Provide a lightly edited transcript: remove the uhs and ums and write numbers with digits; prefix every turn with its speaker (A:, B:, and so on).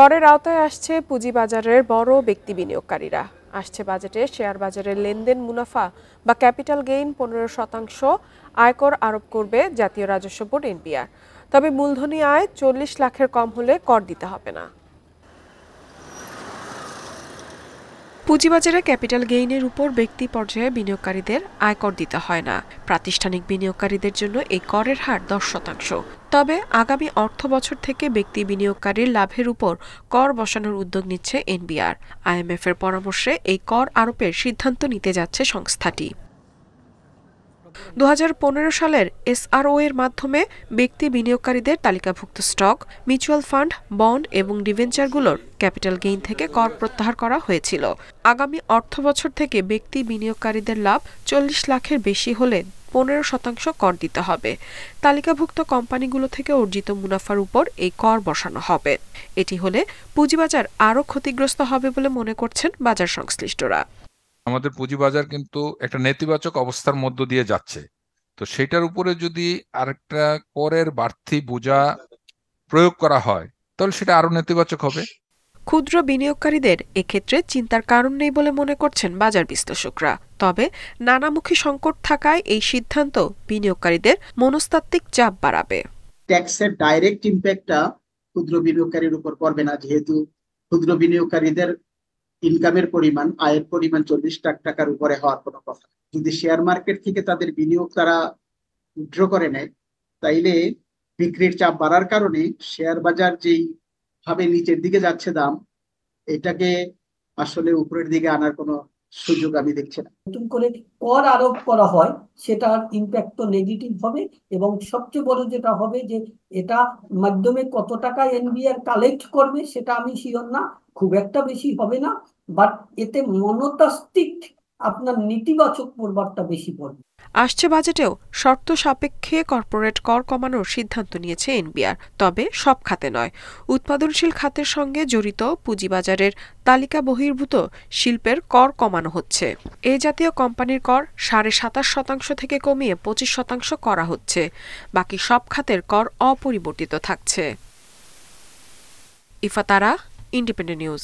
A: করের আওতায় আসছে পুঁজিবাজারের বড় ব্যক্তি বিনিয়োগকারীরা। আসছে বাজেটে শেয়ার বাজারের লেনদেন মুনাফা বা ক্যাপিটাল গেইন 15% আয়কর আরোপ করবে জাতীয় রাজস্ব বোর্ড এনবিআর। তবে মূলধনী আয় 40 লাখের কম হলে কর দিতে হবে না। পুঁজিবাজারে ক্যাপিটাল গেইনের উপর ব্যক্তি পর্যায়ে বিনিয়োগকারীদের আয়কর দিতে হয় না। প্রাতিষ্ঠানিক বিনিয়োগকারীদের জন্য এই করের হার 10%। তবে আগামী অর্থ বছর থেকে ব্যক্তি বিনিয়োগকারীর লাভের উপর কর বসানোর উদ্যোগ নিচ্ছে এনবিআর। আইএমএফ এর পরামর্শে এই কর আরোপের সিদ্ধান্ত নিতে যাচ্ছে সংস্থাটি। 2015 সালের এসআরও এর মাধ্যমে ব্যক্তি বিনিয়োগকারীদের তালিকাভুক্ত স্টক, মিউচুয়াল ফান্ড, বন্ড এবং ডিবেঞ্চারগুলোর ক্যাপিটাল গেইন থেকে কর প্রত্যাহার করা হয়েছিল। আগামী অর্থবছর থেকে ব্যক্তি বিনিয়োগকারীদের লাভ 40 লাখের বেশি হলে 15% কর দিতে হবে। তালিকাভুক্ত কোম্পানিগুলো থেকে অর্জিত মুনাফার উপর এই কর বসানো হবে। এটি হলে পুঁজিবাজার আরও ক্ষতিগ্রস্ত হবে বলে মনে করছেন বাজার সংশ্লিষ্টরা।
B: আমাদের পুঁজিবাজার কিন্তু একটা নেতিবাচক অবস্থার মধ্য দিয়ে যাচ্ছে। তো সেটার উপরে যদি আরেকটা করের বাড়তি বোঝা প্রয়োগ করা হয় তাহলে সেটা আরো নেতিবাচক হবে।
A: ক্ষুদ্র বিনিয়োগকারীদের এক্ষেত্রে চিন্তার কারণ নেই বলে মনে করছেন বাজার বিশ্লেষকরা। তবে নানামুখী সংকট থাকায় এই সিদ্ধান্ত বিনিয়োগকারীদের মনস্তাত্ত্বিক চাপ বাড়াবে।
C: ট্যাক্সের ডাইরেক্ট ইম্প্যাক্টটা ক্ষুদ্র বিনিয়োগকারীর উপর পড়বে না, যেহেতু ক্ষুদ্র বিনিয়োগকারীদের ইনকামের পরিমাণ, আয়ের পরিমাণ 40 লাখ টাকার উপরে হওয়ার কোনো কথা। যদি শেয়ার মার্কেট থেকে তাদের বিনিয়োগ তারা উইথড্র করে নেয়, তাইলে বিক্রির চাপ বাড়ার কারণে শেয়ার বাজার যেই ভাবে নিচের দিকে যাচ্ছে দাম, এটাকে আসলে উপরের দিকে আনার কোনো সুযোগ আমি দেখছি না।
D: নতুন করে কর আরোপ করা হয় সেটার ইম্প্যাক্ট তো নেগেটিভ হবে, এবং সবচেয়ে বড় যেটা হবে যে এটা মাধ্যমে কত টাকা এনবিআর কালেক্ট করবে সেটা আমি শিওর না, খুব একটা বেশি হবে না, বাট এতে মনস্তাত্ত্বিক আপনার নেতিবাচক প্রভাবটা বেশি পড়বে।
A: আসছে বাজেটেও শর্ত সাপেক্ষে কর্পোরেট কর কমানোর সিদ্ধান্ত নিয়েছে এনবিআর। তবে সব খাতে নয়। উৎপাদনশীল খাতের সঙ্গে জড়িত পুঁজিবাজারের তালিকা বহির্ভূত শিল্পের কর কমানো হচ্ছে। এই জাতীয় কোম্পানির কর 27.5% থেকে কমিয়ে 25% করা হচ্ছে। বাকি সব খাতের কর অপরিবর্তিত থাকছে। ইফাতারা, ইন্ডিপেন্ডেন্ট নিউজ।